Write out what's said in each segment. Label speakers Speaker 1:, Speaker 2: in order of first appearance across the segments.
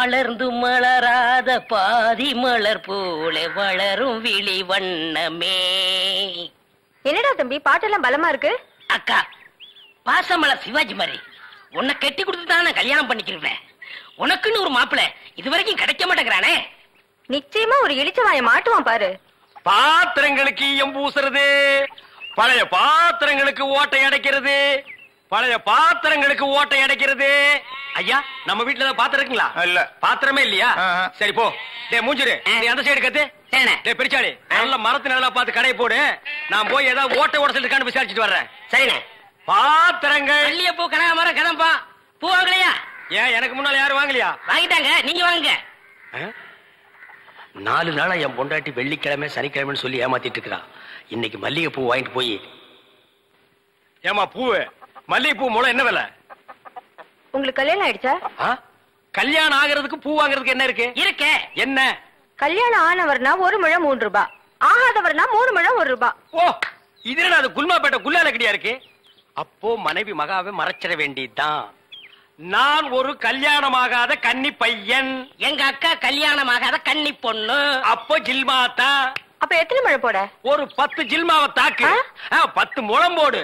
Speaker 1: மலர்ந்து மலராத பாதி மலர் போல வளரும் விழி வண்ணமே.
Speaker 2: என்னடா தம்பி பாட்டெல்லாம் பலமா இருக்கு?
Speaker 1: அக்கா, பாசமலர் சிவாஜி மாதிரி உன்னை கட்டி கொடுத்துதான் நான் கல்யாணம் பண்ணிக்கிறேன். உனக்குன்னு ஒரு மாப்பிள்ள இதுவரைக்கும் கிடைக்க மாட்டேங்கிறானே.
Speaker 2: நிச்சயமா ஒரு இளிச்சவாய மாட்டுவான் பாரு.
Speaker 3: பாத்திரங்களுக்கு ஈயம் பூசுறது, பழைய பாத்திரங்களுக்கு ஓட்டை அடைக்கிறது, பழைய பாத்திரங்களுக்கு ஓட்டை அடைக்கிறது. ஐயா, நம்ம வீட்டுல ஏதாவது பாத்திரம் இருக்குங்களா? இல்ல, பாத்திரமே இல்லையா? சரி போ. டே மூஞ்சிரு, நீ அந்த சைடு கத்து. டே பிரிச்சாளி, நல்ல மரத்து நல்லா பார்த்து கடை போடு. நான் போய் ஏதாவது ஓட்டை உடசல் இருக்கான்னு விசாரிச்சுட்டு வர்றேன். சரிண்ணே. பாத்திரங்கள்
Speaker 1: பள்ளிய பூ கனகாமரம் கதம்பா பூ வாங்கலையா?
Speaker 3: ஏன் எனக்கு முன்னால யாரும் வாங்கலையா?
Speaker 1: வாங்கிட்டாங்க, நீங்க வாங்குங்க.
Speaker 3: 4 நாளா என் பொண்டாட்டி வெள்ளிக்கிழமை சனிக்கிழமைன்னு சொல்லி ஏமாத்திட்டு இருக்கிறான். இன்னைக்கு மல்லிகை பூ வாங்கிட்டு போய். ஏமா பூவு, மல்லிகை பூ மூலம் என்ன விலை?
Speaker 2: உங்களுக்கு கல்யாணம் ஆயிடுச்சா?
Speaker 3: கல்யாணம் ஆகிறதுக்கு பூ வாங்குறதுக்கு என்ன இருக்கு?
Speaker 1: இருக்கே.
Speaker 3: என்ன?
Speaker 2: கல்யாணம் ஆனவர்னா 1 முழம் 3 ரூபாய், ஆகாதவர்னா 3 முழம் 1 ரூபாய்.
Speaker 3: ஓ, இது அது குல்மாப்பேட்டை குல்லால கடியா இருக்கு. அப்போ மனைவி மகாவை மறைச்சிட வேண்டியதுதான். நான் ஒரு கல்யாணமாகாத கன்னி பையன்,
Speaker 1: எங்க அக்கா கல்யாணமாகாத கன்னி பொண்ணு.
Speaker 3: அப்போ ஜில்மாத்தா.
Speaker 2: அப்ப எத்தனை முழம் போட?
Speaker 3: ஒரு 10 ஜில்மாவை தாக்கு. 10 முழம் போடு.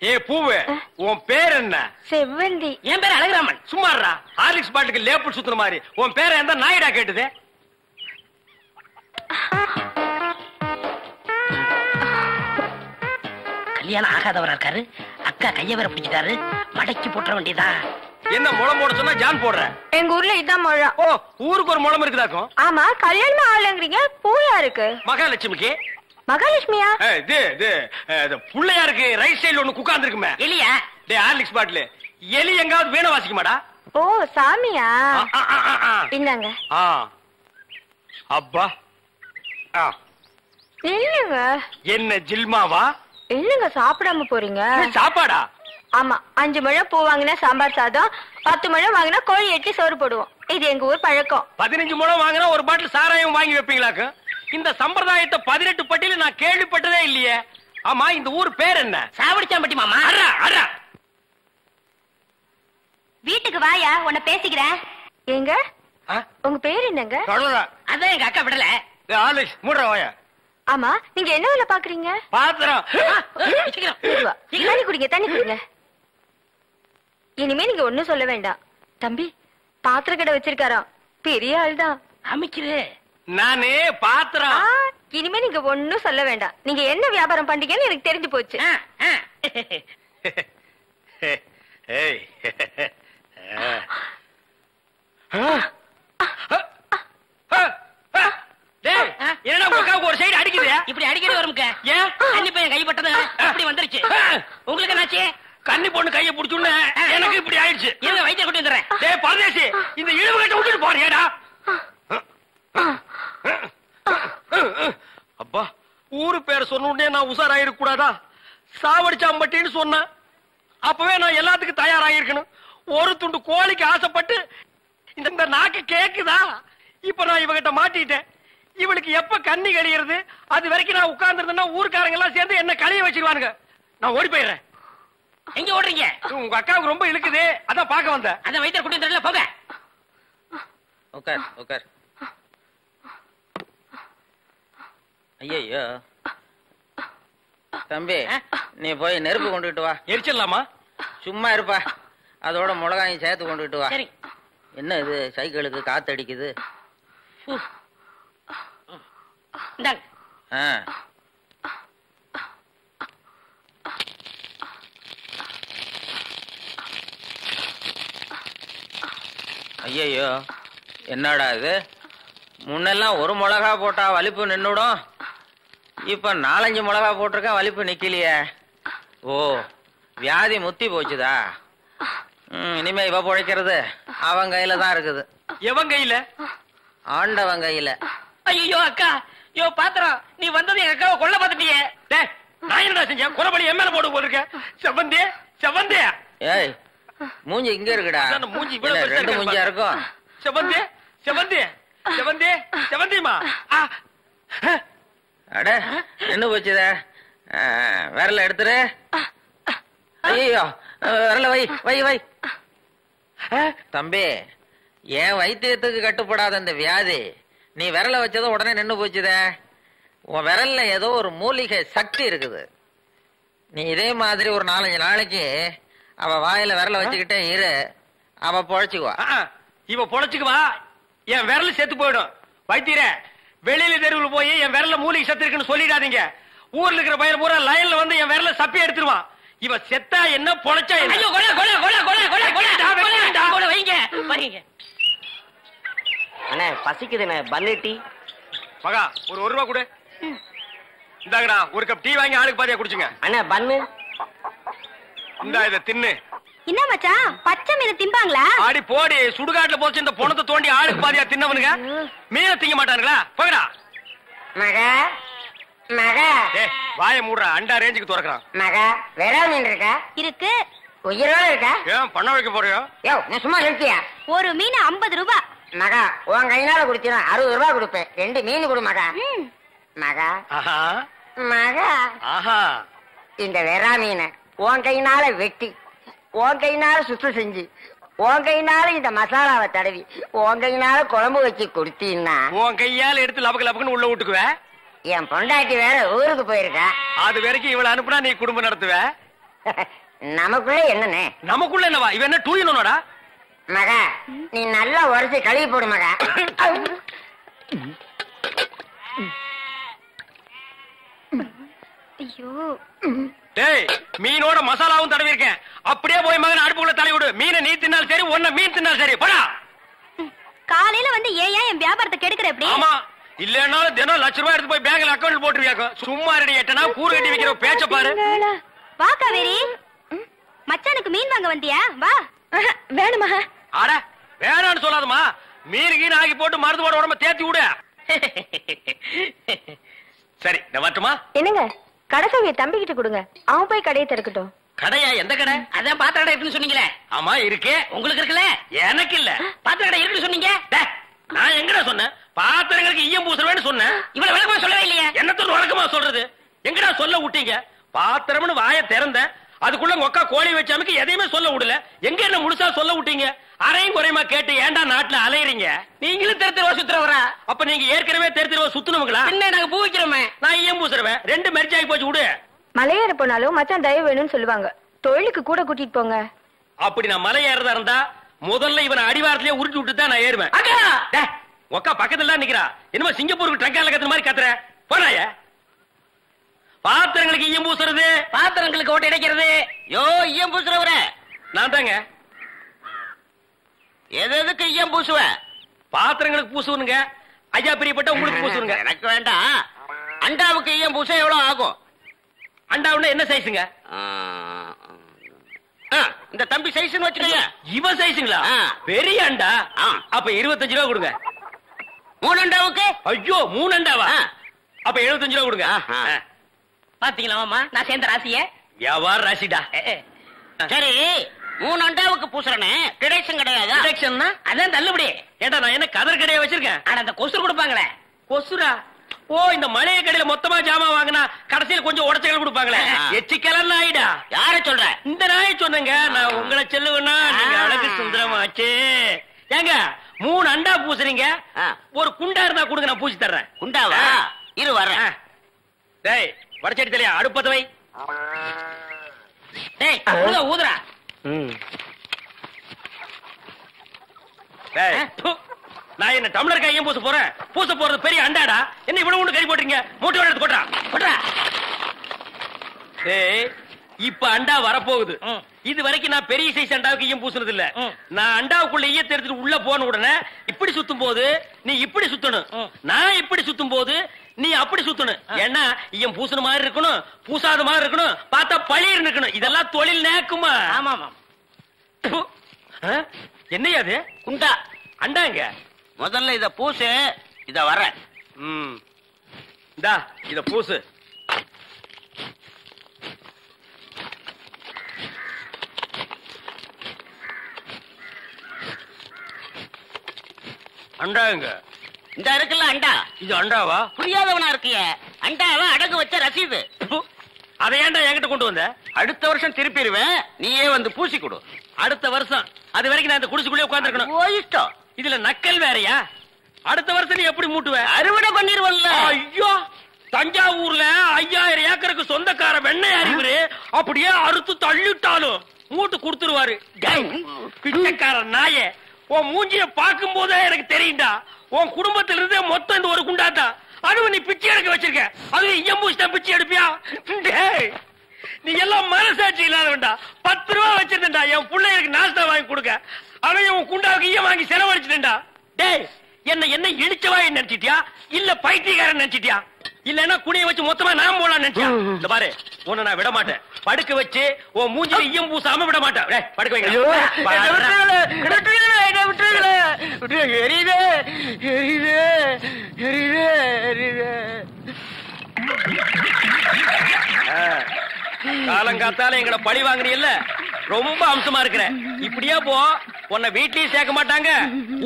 Speaker 3: ஏ பூவு, உன் பேர் என்ன?
Speaker 2: செவ்வந்தி.
Speaker 1: என் பேர் அழகுராமன்.
Speaker 3: சும்மாறா, ஹார்லிக்ஸ் பாட்டுக்கு லேபிள் சுத்துற மாதிரி. உன் பேரை எந்த நாயிடா கேட்டுது?
Speaker 1: கல்யாணம் ஆகாதவரா இருக்காரு. அக்கா கைய வேற பிடிச்சிட்டாரு. மடக்கி போட்டுற வேண்டியதா.
Speaker 3: என்ன முளம் போட சொன்னா ஜான் போடுற?
Speaker 2: எங்க ஊர்ல இதான் முழம்.
Speaker 3: ஓ, ஊருக்கு ஒரு முளம் இருக்குதாக்கும்.
Speaker 2: ஆமா, கல்யாணம் ஆகலங்கறீங்க. பூயா இருக்கு.
Speaker 3: மகாலட்சுமிக்கு.
Speaker 2: மகாலட்சுமியா?
Speaker 3: இது புள்ளையாருக்கு ரைட் சைடுல ஒண்ணு உட்கார்ந்து இருக்குமே.
Speaker 1: எலியா?
Speaker 3: டேய் ஹார்லிக்ஸ் பாட்டில் எலி எங்காவது வீணை வாசிக்குமாடா?
Speaker 2: ஓ, சாமியா? இந்தாங்க.
Speaker 3: அப்பா
Speaker 2: இல்லங்க.
Speaker 3: என்ன ஜில்மாவா?
Speaker 2: இல்லங்க, சாப்பிடாம போறீங்க.
Speaker 3: சாப்பாடா?
Speaker 2: ஆமா, 5 முழம் பூ வாங்கினா சாம்பார் சாதம், 10 முழம் வாங்கினா கோழி எட்டி சோறு போடுவோம். இது எங்க ஊர் பழக்கம்.
Speaker 3: 15 முழம் வாங்கினா ஒரு பாட்டில் சாராயம் வாங்கி வைப்பீங்களாக்கு? இந்த சம்பிரதாயத்தை 18 பட்டியல நான் கேள்விப்பட்டதே இல்லையே. ஆமா, இந்த ஊர் பேர் என்ன?
Speaker 1: சாவடிச்சாம்பட்டி மாமா.
Speaker 2: வீட்டுக்கு வாயா, உன்னை பேசிக்கிறேன். எங்க உங்க பேர் என்னங்க?
Speaker 1: அதான் எங்க அக்கா விடல.
Speaker 3: மூடுற வாயா.
Speaker 2: ஆமா, நீங்க என்ன வேலை பாக்குறீங்க?
Speaker 3: பாத்திரம்.
Speaker 2: தண்ணி குடிங்க, தண்ணி குடிங்க. இனிமே நீங்க ஒண்ணும் சொல்ல வேண்டாம். தம்பி பாத்திர கடை வச்சிருக்காராம், பெரிய ஆள் தான்.
Speaker 1: அமைக்கிறே
Speaker 3: நானே பாத்திரம்.
Speaker 2: இனிமே நீங்க ஒண்ணும் சொல்ல வேண்டாம். நீங்க என்ன வியாபாரம் பண்றீங்கன்னு எனக்கு தெரிஞ்சு போச்சு.
Speaker 3: என்ன ஒரு சைடு அடிக்குது?
Speaker 1: இப்படி அடிக்கடி வரும்க.
Speaker 3: ஏன்?
Speaker 1: கன்னி பையன் கைப்பட்டது அப்படி வந்துருச்சு. உங்களுக்கு என்னாச்சு?
Speaker 3: கன்னி பொண்ணு கையை பிடிச்சுன்னு எனக்கு இப்படி ஆயிடுச்சு.
Speaker 1: இருங்க, வைத்திய கொண்டு வந்துடுறேன்.
Speaker 3: டேய் பரதேசி, இந்த இழுவு கட்ட விட்டுட்டு போறியேடா. அப்பா, ஊரு பேர் சொன்ன உடனே நான் உசாராயிருக்க கூடாதா? சாவடிச்சாம்பட்டின்னு சொன்ன அப்பவே நான் எல்லாத்துக்கும் தயாராகிருக்கணும். ஒரு துண்டு கோழிக்கு ஆசைப்பட்டு இந்த நாக்கு கேக்குதா? இப்ப நான் இவகிட்ட மாட்டிட்டேன். இவளுக்கு எப்ப கண்ணி கழிகிறது அது வரைக்கும் நான் உட்கார்ந்துருந்தேன்னா ஊருக்காரங்க எல்லாம் சேர்ந்து என்ன கழிய வச்சிருவானுங்க. நான் ஓடி போயிடுறேன்.
Speaker 1: எங்க ஓடுறீங்க?
Speaker 3: உங்க அக்காவுக்கு ரொம்ப இழுக்குது, அதான் பாக்க வந்தேன்.
Speaker 1: அதான் வைத்திய கொண்டு வந்துடல, போங்க.
Speaker 4: உட்கார் உட்கார். ஐயோ தம்பி, நீ போய் நெருப்பு கொண்டுகிட்டு வா.
Speaker 3: எரிச்சிடலாமா?
Speaker 4: சும்மா இருப்பா, அதோட மிளகாயும் சேர்த்து கொண்டுகிட்டு வா.
Speaker 1: சரி.
Speaker 4: என்ன இது சைக்கிளுக்கு காத்து அடிக்குது?
Speaker 1: இந்தாங்க.
Speaker 4: ஐயோ, என்னடா இது? முன்னெல்லாம் ஒரு மிளகா போட்டா வலிப்பு நின்னுடும், இப்ப 4-5 மிளகா போட்டிருக்கா, வலிப்பு நிக்கலையே. ஓ, வியாதி முத்தி போச்சுதா? இனிமே இவ பொழைக்கிறது அவன் கையில தான் இருக்குது.
Speaker 3: எவன் கையில?
Speaker 4: ஆண்டவன் கையில.
Speaker 1: ஐயோ அக்கா, யோ பாத்திரம், நீ வந்தது எங்க அக்காவை கொல்ல பார்த்துட்டியே.
Speaker 3: நான் என்னடா செஞ்சேன்? குறபடி என் மேல போட்டு போயிருக்க. செவந்தே செவந்தே.
Speaker 4: ஏய், மூஞ்சி இங்க இருக்குடா.
Speaker 3: மூஞ்சி
Speaker 4: 2 மூஞ்சியா இருக்கும்.
Speaker 3: செவந்தே செவந்தே செவந்தே செவந்திமா.
Speaker 4: அட, என்ன போச்சுத? விரல எடுத்துரு. ஐயோ, விரல வை வை வை. தம்பி, என் வைத்தியத்துக்கு கட்டுப்படாத இந்த வியாதி நீ விரல வச்சதும் உடனே நின்னு போச்சுதே. உன் விரல்ல ஏதோ ஒரு மூலிகை சக்தி இருக்குது. நீ இதே மாதிரி ஒரு 4-5 நாளைக்கு அவ வாயில விரல வச்சுக்கிட்டே இரு, அவ பொழைச்சுக்குவா.
Speaker 3: இவ பொழைச்சுக்குவா, என் விரல் செத்து போயிடும். வைத்தியர, வெளியில தெருவில் போய் என் விரல்ல மூலிகை சத்து இருக்குன்னு சொல்லிடாதீங்க. ஊர்ல இருக்கிற பையன் பூரா லைன்ல வந்து என் விரல சப்பி எடுத்துருவான். இவ செத்தா என்ன, பொழைச்சா என்ன?
Speaker 1: ஐயோ, கொலை கொலை கொலை கொலை கொலை கொலை கொலை வைங்க வைங்க.
Speaker 5: அண்ணே பசிக்குதுண்ணே, பன்னு டீ.
Speaker 3: மகா ஒரு 1 ரூபா கொடு. இந்தாங்கடா, ஒரு கப் டீ வாங்கி ஆளுக்கு பாதியா குடிச்சுங்க.
Speaker 5: அண்ணே பன்னு.
Speaker 3: இந்தா இத தின்னு.
Speaker 2: என்ன மச்சான், பச்சை மீன் திம்பாங்களா?
Speaker 3: ஆடி போடி, சுடுகாட்டுல போச்சு இந்த பொணத்தை தோண்டி ஆளுக்கு பாதியா தின்னவனுங்க. மீனை திங்க மாட்டானுங்களா? போகடா.
Speaker 5: மகா மகா
Speaker 3: வாய மூடுறா, அண்டா ரேஞ்சுக்கு துறக்கிறான்.
Speaker 5: மகா வேற மீன் இருக்கா?
Speaker 2: இருக்கு.
Speaker 5: உயிரோட இருக்கா?
Speaker 3: ஏன் பண்ண வைக்க போறியோ?
Speaker 5: யோ நான் சும்மா நிறுத்தியா?
Speaker 2: ஒரு மீன் 50 ரூபாய்.
Speaker 5: மகா உன் கையினால குடுத்தீனா 60 ரூபாய் கொடுப்பேன். 2 மீன் கொடு மகா. மகா
Speaker 3: ஆஹா
Speaker 5: மகா,
Speaker 3: ஆஹா,
Speaker 5: இந்த வெறா மீனை உன் கையினால வெட்டி, உன் கையினால சுத்தம் செஞ்சு, உன் கையினால இந்த மசாலாவை தடவி, உன் கையினால குழம்பு வச்சு கொடுத்தீன்னா
Speaker 3: உன் கையால எடுத்து லபக்கு லபக்குன்னு உள்ள விட்டுக்குவ.
Speaker 5: என் பொண்டாட்டி வேற ஊருக்கு போயிருக்கா.
Speaker 3: அது வரைக்கும் இவளை அனுப்புனா நீ குடும்பம் நடத்துவ.
Speaker 5: நமக்குள்ள என்னன்னு?
Speaker 3: நமக்குள்ள என்னவா? இவ என்ன டூயினோடா?
Speaker 5: மகா நீ நல்லா உரைச்சு கழுவி போடு மகா.
Speaker 2: ஐயோ,
Speaker 3: டேய், மீனோட மசாலாவும் தடவி இருக்கேன். அப்படியே போய் மகன் அடுப்புக்குள்ள தலை விடு. மீனை நீ தின்னாலும் சரி, ஒன்ன மீன் தின்னாலும் சரி. போடா.
Speaker 2: காலையில வந்து ஏன் என் வியாபாரத்தை கெடுக்கிற எப்படி?
Speaker 3: ஆமா, இல்லன்னாலும் தினம் லட்ச ரூபாய் எடுத்து போய் பேங்க்ல அக்கௌண்ட் போட்டுருவியாக்கும். சும்மா ரெடி எட்டனா கூறு கட்டி வைக்கிற பேச்ச பாரு.
Speaker 2: வா காவேரி, மச்சானுக்கு மீன் வாங்க வந்தியா? வா. வேணுமா?
Speaker 3: அட வேணான்னு சொல்லாதமா. மீன் கீன் ஆகி போட்டு மருந்து போட உடம்ப தேத்தி விடு. சரி நான் வரட்டுமா?
Speaker 2: என்னங்க, கடைசவிய தம்பிக்கிட்ட கொடுங்க, அவன் போய் கடையை திறக்கட்டும்.
Speaker 3: கடையா? எந்த கடை?
Speaker 1: அதான் பாத்திர கடை இருக்குன்னு சொன்னீங்களே.
Speaker 3: ஆமா இருக்கே.
Speaker 1: உங்களுக்கு இருக்குல்ல?
Speaker 3: எனக்கு இல்ல.
Speaker 1: பாத்திர கடை இருக்குன்னு சொன்னீங்க.
Speaker 3: நான் எங்கடா சொன்னேன்? பாத்திரங்களுக்கு ஈயம் பூசுறவேன்னு சொன்னேன்.
Speaker 1: இவ்வளவு விளக்கமா சொல்லவே இல்லையே.
Speaker 3: என்னத்தோட வழக்கமா சொல்றது? எங்கடா சொல்ல விட்டீங்க? பாத்திரம்னு வாய திறந்தேன், அதுக்குள்ள ஒக்கா கோழி வச்சாமக்கு எதையுமே சொல்ல விடல. எங்க என்ன முழுசா சொல்ல விட்டீங்க? அரையும் குறையுமா கேட்டு ஏன்டா நாட்டுல அலையறீங்க?
Speaker 1: நீங்களும் தெருவா சுத்துறவரா?
Speaker 3: அப்ப நீங்க ஏற்கனவே தெருவா சுத்துனவங்களா?
Speaker 1: என்ன நாங்க பூ வைக்கிறோமே.
Speaker 3: நான் ஈயம் பூசுறவன். 2 மெரிச்சாகி போச்சு விடு.
Speaker 2: மலையேற போனாலும் மச்சான் தயவு வேணும்னு சொல்லுவாங்க. தொழிலுக்கு கூட கூட்டிட்டு போங்க.
Speaker 3: அப்படி நான் மலை ஏறதா இருந்தா முதல்ல இவனை அடிவாரத்திலேயே உருட்டி விட்டு தான் நான் ஏறுவேன். ஒக்கா பக்கத்துல தான் நிக்கிறா. என்னமா சிங்கப்பூருக்கு ட்ரங்கால கத்துற மாதிரி கத்துற? போறாய. பாத்திரங்களுக்கு ஈயம் பூசுறது,
Speaker 1: பாத்திரங்களுக்கு ஓட்டை அடைக்கிறது.
Speaker 4: யோ, ஈயம் பூசுறவர
Speaker 3: நான் தாங்க.
Speaker 4: எதுக்கு ஈயம் பூசுவ?
Speaker 3: பாத்திரங்களுக்கு பூசுவனுங்க. ஐயா பிரியப்பட்ட உங்களுக்கு பூசுவனுங்க.
Speaker 4: எனக்கு வேண்டாம். அண்டாவுக்கு ஈயம் பூச எவ்வளவு ஆகும்?
Speaker 3: அண்டாவுன்னா என்ன சைஸுங்க?
Speaker 4: இந்த தம்பி சைஸ் வச்சுக்கோங்க.
Speaker 3: இவ சைஸுங்களா? பெரிய அண்டா. அப்ப 25 ரூபா கொடுங்க.
Speaker 4: 3 அண்டாவுக்கு?
Speaker 3: ஐயோ 3 அண்டாவா? அப்ப 75 ரூபா கொடுங்க.
Speaker 1: பாத்தீங்களா மாமா, நான் சேர்ந்த ராசிய.
Speaker 3: வியாபார ராசிடா.
Speaker 4: சரி, 3 அண்டாவுக்கு பூசுறனே டிடக்ஷன் கிடையாது?
Speaker 3: டிடக்ஷன்னா
Speaker 1: அதான் தள்ளுபடி.
Speaker 3: ஏண்டா நான் என்ன கதர் கடையா வச்சிருக்கேன்?
Speaker 1: ஆனா அந்த கொசு கொடுப்பாங்களே.
Speaker 3: கொசுரா? ஓ, இந்த மளிகை கடையில மொத்தமா ஜாமான் வாங்கினா கடைசியில் கொஞ்சம் உடச்சல் கொடுப்பாங்களே. எச்சிக்கலன்னு ஆயிடா.
Speaker 4: யார சொல்ற?
Speaker 3: இந்த நாயை சொன்னங்க. நான் உங்களை செல்லுவேன்னா நீங்க அழகு சுந்தரமாச்சு. ஏங்க 3 அண்டா பூசுறீங்க, ஒரு குண்டா இருந்தா கொடுங்க, நான் பூசி தர்றேன்.
Speaker 4: குண்டாவா? இரு வர்றேன்.
Speaker 3: டேய் வடச்சடி தலையா, அடுப்பத்த வை.
Speaker 1: டேய் ஊதுறா.
Speaker 3: டேய் நான் என்ன டம்ளர் கையும் பூச போறேன்? பூச போறது பெரிய அண்டாடா. என்ன இவ்வளவு ஒண்ணு கறி போட்டீங்க? மூட்டை எடுத்து கொட்டா கொட்டா. டேய் இப்ப அண்டா வரப்போகுது. இது வரைக்கும் நான் பெரிய சைஸ் அண்டாவுக்கு ஈயம் பூசுறது இல்ல. நான் அண்டாவுக்குள்ள ஈயத்தை எடுத்துட்டு உள்ள போன உடனே இப்படி சுத்தும் போது நீ இப்படி சுத்தணும், நான் இப்படி சுத்தும் போது நீ அப்படி சுத்தணும். ஏன்னா ஈயம் பூசுன மாதிரி இருக்கணும், பூசாத மாதிரி இருக்கணும், பார்த்தா பழிர் இருக்கணும். இதெல்லாம் தொழில் நேக்குமா?
Speaker 1: ஆமா ஆமா.
Speaker 3: என்னையா அது?
Speaker 4: குண்டா
Speaker 3: அண்டாங்க.
Speaker 4: முதல்ல இத பூசு, இத வர.
Speaker 3: இந்தா இத பூசு. அண்டாங்க.
Speaker 4: இந்த இருக்குல்ல அண்டா,
Speaker 3: இது அண்டாவா?
Speaker 4: புரியாதவனா இருக்கிய. அண்டாவ அடகு வச்ச ரசீது.
Speaker 3: அதை ஏன்டா என்கிட்ட கொண்டு வந்த?
Speaker 4: அடுத்த வருஷம் திருப்பிடுவேன், நீயே வந்து பூசி கொடு.
Speaker 3: அடுத்த வருஷம்? அது வரைக்கும் நான் இந்த குடிசுக்குள்ளே உட்கார்ந்துருக்கணும்.
Speaker 1: இஷ்டம்.
Speaker 3: இதுல நக்கல் வேறயா? அடுத்த வருஷம் நீ எப்படி மூட்டுவ?
Speaker 1: அறுவடை பண்ணிருவல்ல.
Speaker 3: ஐயோ, தஞ்சாவூர்ல 5000 ஏக்கருக்கு சொந்தக்கார வெண்ணெய் அறிவுரு அப்படியே அறுத்து தள்ளிட்டாலும் மூட்டு கொடுத்துருவாரு. பிச்சைக்கார நாயே, உன் மூஞ்சிய பார்க்கும் போதே எனக்கு தெரியும்டா, உன் குடும்பத்தில இருந்தே மொத்தம் இந்த ஒரு குண்டாதான். அதுவும் நீ பிச்சை எடுக்க வச்சிருக்க, அது எம்பூசிட்டா பிச்சை எடுப்பியா? நீ எல்லாம் மனசாட்சி இல்லாதவன்டா. 10 ரூபா வச்சிருந்தா என் பிள்ளைகளுக்கு நாஸ்தா வாங்கி கொடுக்க, அவன் உன் குண்டாவுக்கு ஈயம் வாங்கி செலவழிச்சிட்டா. டேய், என்ன இடிச்சவா நினைச்சிட்டியா இல்ல பைத்தியக்காரன் நினைச்சிட்டியா? இல்லன்னா குனிய வச்சு மொத்தமா நான் போலாம் நினைச்சியா? இந்த பாரு, உன்னை நான் விட மாட்டேன். படுக்க வச்சு உன் மூஞ்சில ஈயம் பூசாம விட மாட்டேன். டேய், படுக்க வைங்க. காலங்காத்தால எங்களை பழி வாங்குறீல்ல, ரொம்ப அம்சமா இருக்கிற. இப்படியே போ, உன்னை வீட்லயும் சேர்க்க மாட்டாங்க,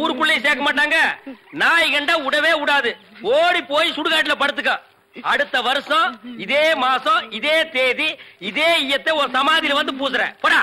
Speaker 3: ஊருக்குள்ளேயும் சேர்க்க மாட்டாங்க. நாய் கண்டா விடவே விடாது. ஓடி போய் சுடுகாட்டுல படுத்துக்க. அடுத்த வருஷம் இதே மாசம் இதே தேதி இதே ஈயத்தை ஒரு சமாதியில வந்து பூசுற. போடா.